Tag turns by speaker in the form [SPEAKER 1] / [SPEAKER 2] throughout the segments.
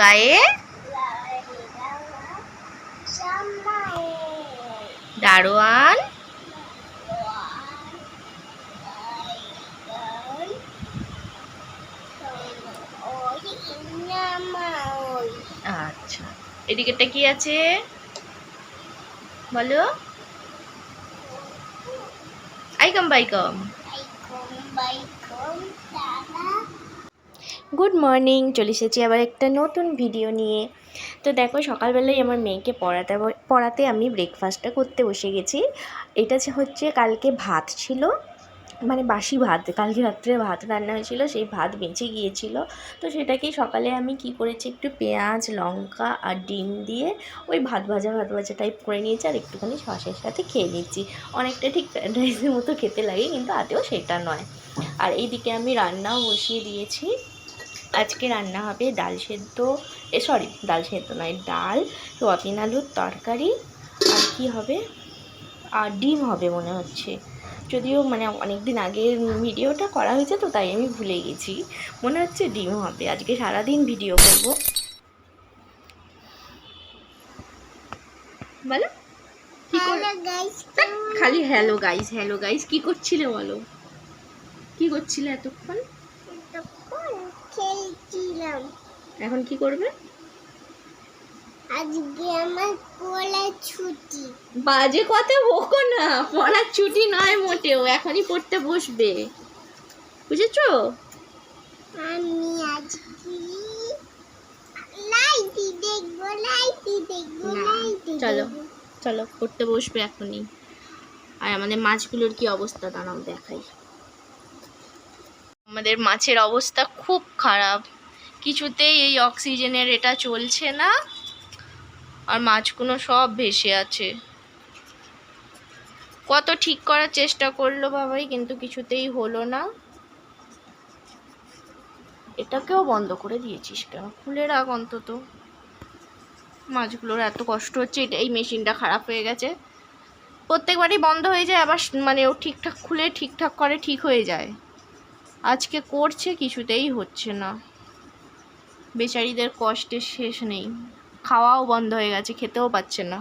[SPEAKER 1] গায়ে দারোয়ান আচ্ছা এদিকেটা কি আছে বলো আইকম বাইকম গুড মর্নিং চলে এসেছি আবার একটা নতুন ভিডিও নিয়ে। তো দেখো সকালবেলায় আমার মেয়েকে পড়াতে আমি ব্রেকফাস্টটা করতে বসে গেছি। এটা হচ্ছে কালকে ভাত ছিল, মানে বাসি ভাত, কালকে রাত্রে ভাত রান্না হয়েছিল, সেই ভাত বেঁচে গিয়েছিল। তো সেটাকেই সকালে আমি কি করেছি, একটু পেঁয়াজ লঙ্কা আর ডিম দিয়ে ওই ভাত ভাজা টাইপ করে নিয়েছি, আর একটুখানি সসের সাথে খেয়ে নিচ্ছি। অনেকটা ঠিক ফ্রাইড রাইসের মতো খেতে লাগে, কিন্তু আদৌ সেটা নয়। আর এইদিকে আমি রান্নাও বসিয়ে দিয়েছি। আজকে রান্না হবে ডাল সেদ্ধ, ডাল সেদ্ধ নয়, ডাল, সোয়াবিন আলুর তরকারি, আর কি হবে, আর ডিম হবে মনে হচ্ছে। যদিও মানে অনেক দিন আগের ভিডিওটা করা হয়েছে তো তাই আমি ভুলে গেছি, মনে হচ্ছে ডিম হবে। আজকে সারাদিন ভিডিও করব। বলো খালি হ্যালো গাইস কি করছিলে বলো, কি করছিলে এতক্ষণ? খেলছিলাম। এখন কি করবে? আজকে আমার পড়ার ছুটি। বাজে কথা বকো না, পড়ার ছুটি নয় মোটেও, এখনই পড়তে বসবে, বুঝেছো? আমি আজকে লাইটি দেখবো। চলো চলো পড়তে বসবে এখনই। আর আমাদের মাছগুলোর কি অবস্থা দাঁড়াও দেখাই। আমাদের মাছের অবস্থা খুব খারাপ, কিছুতেই এই অক্সিজেনের এটা চলছে না, আর মাছগুলো সব ভেসে আছে। কত ঠিক করার চেষ্টা করলো বাবাই, কিন্তু কিছুতেই হলো না। এটাকেও বন্ধ করে দিয়েছিস কেন? খুলে রাখ অন্তত। মাছগুলোর এত কষ্ট হচ্ছে, এই মেশিনটা খারাপ হয়ে গেছে, প্রত্যেকবারই বন্ধ হয়ে যায়, আবার মানে ও ঠিকঠাক খুলে ঠিকঠাক করে ঠিক হয়ে যায়। আজকে করছে, কিছুতেই হচ্ছে না। বেচারিদের কষ্টের শেষ নেই, খাওয়াও বন্ধ হয়ে গেছে, খেতেও পাচ্ছে না।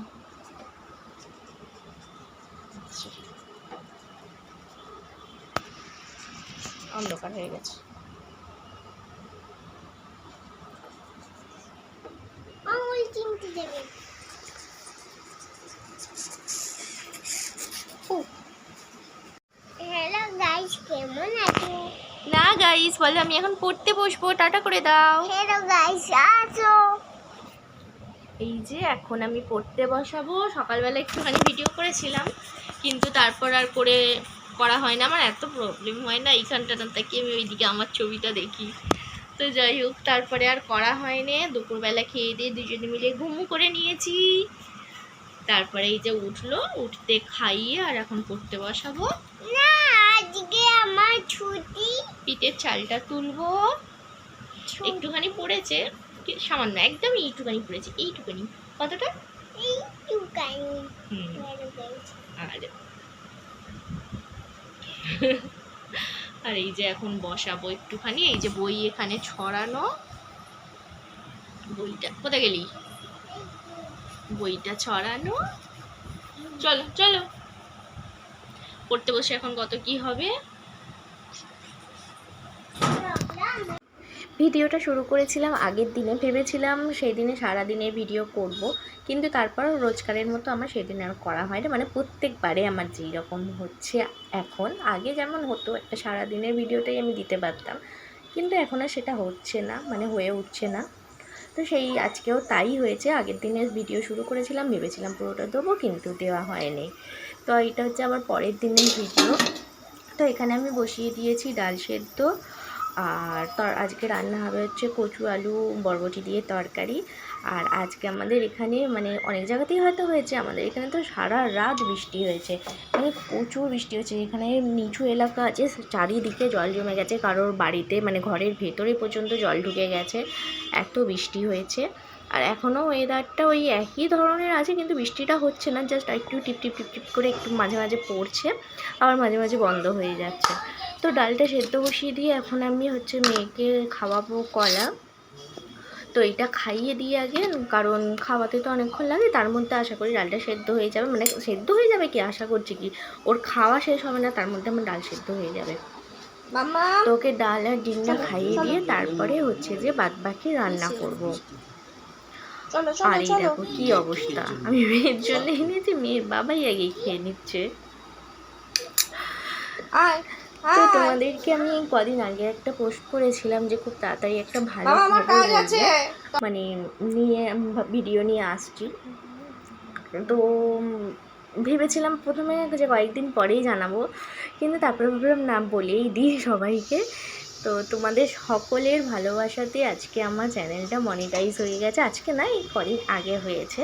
[SPEAKER 1] অন্ধকার হয়ে গেছে। হ্যালো গাইস, কেমন আছো? না গাইস বলে আমি এখন পড়তে বসবো, টাটা করে দাও। হ্যালো গাইস আসো। এই যে এখন আমি পড়তে বসাবো। সকালবেলা একটুখানি ভিডিও করেছিলাম, কিন্তু তারপর আর করা হয় না। আমার এত প্রবলেম হয় না, এইখানটা না তাকিয়ে আমি ওইদিকে আমার ছবিটা দেখি। তো যাই হোক, তারপরে আর করা হয়নি। দুপুরবেলা খেয়ে দিয়ে দুজনে মিলে ঘুমু করে নিয়েছি। তারপরে এই যে উঠলো, উঠতে খাইয়ে আর এখন পড়তে বসাবো। না আজকে আমার ছুটি। পিঠের চালটা তুলবো, একটুখানি পড়েছে, সামান্য, একদম এইটুখানি পড়েছে, এইটুখানি। কতটা? এইটুখানি। আর এই যে এখন বসাবো একটুখানি। এই যে বই এখানে ছড়ানো, বইটা কোথায় গেলি? বইটা ছড়ানো। চলো চলো পড়তে বসে এখন কত কি হবে। ভিডিওটা শুরু করেছিলাম আগের দিনে, ভেবেছিলাম সেই দিনে সারাদিনের ভিডিও করব, কিন্তু তারপরও রোজকারের মতো আমার সেদিন আর করা হয় না। মানে প্রত্যেকবারে আমার যেই রকম হচ্ছে এখন, আগে যেমন হতো একটা সারাদিনের ভিডিওটাই আমি দিতে পারতাম, কিন্তু এখন আর সেটা হচ্ছে না, মানে হয়ে উঠছে না। তো সেই আজকেও তাই হয়েছে। আগের দিনের ভিডিও শুরু করেছিলাম, ভেবেছিলাম পুরোটা দেবো, কিন্তু দেওয়া হয়নি। তো এটা হচ্ছে আবার পরের দিনের ভিডিও। তো এখানে আমি বসিয়ে দিয়েছি ডাল সেদ্ধ, আর আজকে রান্না হবে হচ্ছে কচু আলু বরবটি দিয়ে তরকারি। আর আজকে আমাদের এখানে মানে অনেক জায়গাতেই হয়তো হয়েছে, আমাদের এখানে তো সারা রাত বৃষ্টি হয়েছে, মানে প্রচুর বৃষ্টি হয়েছে। এখানে নিচু এলাকা আছে, চারিদিকে জল জমে গেছে, কারোর বাড়িতে মানে ঘরের ভেতরে পর্যন্ত জল ঢুকে গেছে, এত বৃষ্টি হয়েছে। আর এখনও ওয়েদারটা ওই একই ধরনের আছে, কিন্তু বৃষ্টিটা হচ্ছে না, জাস্ট একটু টিপ টিপ টিপ টিপ করে একটু মাঝে মাঝে পড়ছে, আবার মাঝে মাঝে বন্ধ হয়ে যাচ্ছে। তো ডালটা সেদ্ধ বসিয়ে দিয়ে এখন আমি হচ্ছে মেয়েকে খাওয়াবো কলা। তো এটা খাইয়ে দিই আগে, কারণ খাওয়াতে তো অনেকক্ষণ লাগে, তার মধ্যে আশা করি ডালটা সেদ্ধ হয়ে যাবে, মানে সেদ্ধ হয়ে যাবে কি আশা করছি, কি ওর খাওয়া শেষ হবে না তার মধ্যে আমার ডাল সেদ্ধ হয়ে যাবে। তো ওকে ডাল আর ডিমটা খাইয়ে দিয়ে তারপরে হচ্ছে যে বাদবাকি রান্না করব। আর এই দেখো কি অবস্থা, আমি মেয়ের জন্য এনেছি, মেয়ের বাবাই আগে খেয়ে নিচ্ছে। তো তোমাদেরকে আমি কদিন আগে একটা পোস্ট করেছিলাম যে খুব তাড়াতাড়ি একটা ভালো মানে নিয়ে ভিডিও নিয়ে আসছি। তো ভেবেছিলাম প্রথমে যে কয়েকদিন পরেই জানাবো, কিন্তু তারপরে ভাবলাম না বলেই দিই সবাইকে। তো তোমাদের সকলের ভালোবাসাতে আজকে আমার চ্যানেলটা মনিটাইজ হয়ে গেছে, আজকে না এই কদিন আগে হয়েছে।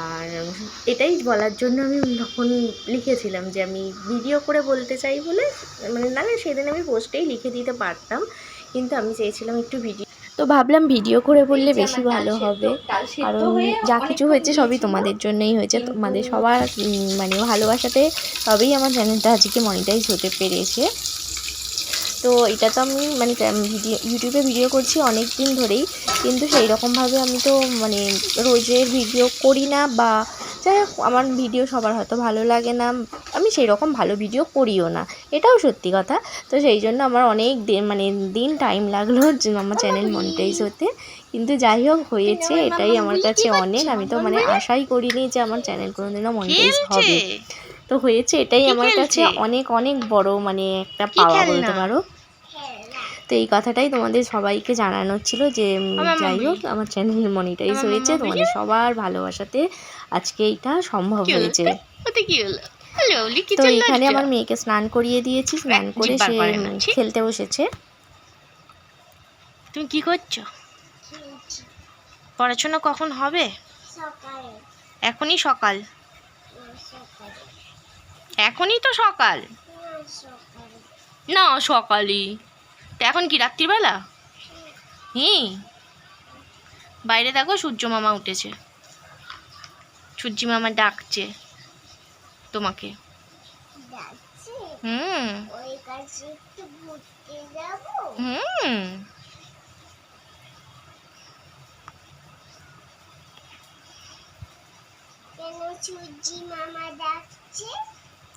[SPEAKER 1] আর এটাই বলার জন্য আমি তখন লিখেছিলাম যে আমি ভিডিও করে বলতে চাই বলে, মানে না সেদিন আমি পোস্টেই লিখে দিতে পারতাম, কিন্তু আমি চেয়েছিলাম একটু ভিডিও, তো ভাবলাম ভিডিও করে বললে বেশি ভালো হবে, কারণ যা কিছু হয়েছে সবই তোমাদের জন্যই হয়েছে, তোমাদের সবার মানে ভালোবাসাতে তবেই আমার চ্যানেলটা আজকে মনিটাইজ হতে পেরেছে। তো এটা তো আমি মানে ইউটিউবে ভিডিও করছি অনেক দিন ধরেই, কিন্তু সেই রকমভাবে আমি তো মানে রোজের ভিডিও করি না, বা যাই হোক আমার ভিডিও সবার হয়তো ভালো লাগে না, আমি সেই রকম ভালো ভিডিও করিও না, এটাও সত্যি কথা। তো সেই জন্য আমার অনেক দিন টাইম লাগলো আমার চ্যানেল মনিটাইজ হতে, কিন্তু যাই হোক হয়েছে, এটাই আমার কাছে অনেক। আমি তো মানে আশাই করিনি যে আমার চ্যানেল কোনোদিনও মনিটাইজ হবে, তো হয়েছে, এটাই আমার কাছে অনেক অনেক বড় মানে একটা পাওয়া বলতে পারো। তো এই কথাটাই তোমাদের সবাইকে জানানোর ছিল যে যাই হোক আমার চ্যানেল মনিটাইজ হয়েছে, তোমাদের সবার ভালোবাসাতে আজকে এইটা সম্ভব হয়েছে। তো এখানে আমার মেয়েকে স্নান করিয়ে দিয়েছি, স্নান করে সে খেলতে বসেছে।
[SPEAKER 2] তুমি কি করছো? পড়াশোনা কখন হবে? এখনই সকাল, এখনই তো সকাল না, সকালই তো। এখন কি রাত্রিবেলা? বাইরে দেখো সূর্য মামা উঠেছে, সূর্যি মামা ডাকছে তোমাকে।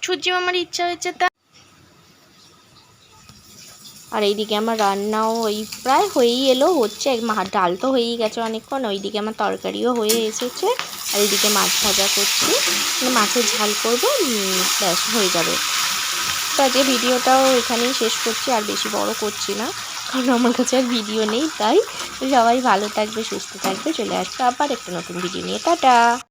[SPEAKER 2] সূর্যি মামার ইচ্ছা হয়েছে তা।
[SPEAKER 1] আর এইদিকে আমার রান্নাও ওই প্রায় হয়েই এলো, হচ্ছে ডাল তো হয়েই গেছে অনেকক্ষণ, ওইদিকে আমার তরকারিও হয়ে এসেছে, আর এইদিকে মাছ ভাজা করছি, মানে মাছের ঝাল করবো, ব্যাস হয়ে যাবে। তো আজকে ভিডিওটাও এখানেই শেষ করছি, আর বেশি বড় করছি না, কারণ আমার কাছে আর ভিডিও নেই। তাই সবাই ভালো থাকবে, সুস্থ থাকবে, চলে আসবে আবার একটা নতুন ভিডিও নিয়ে, টাটা।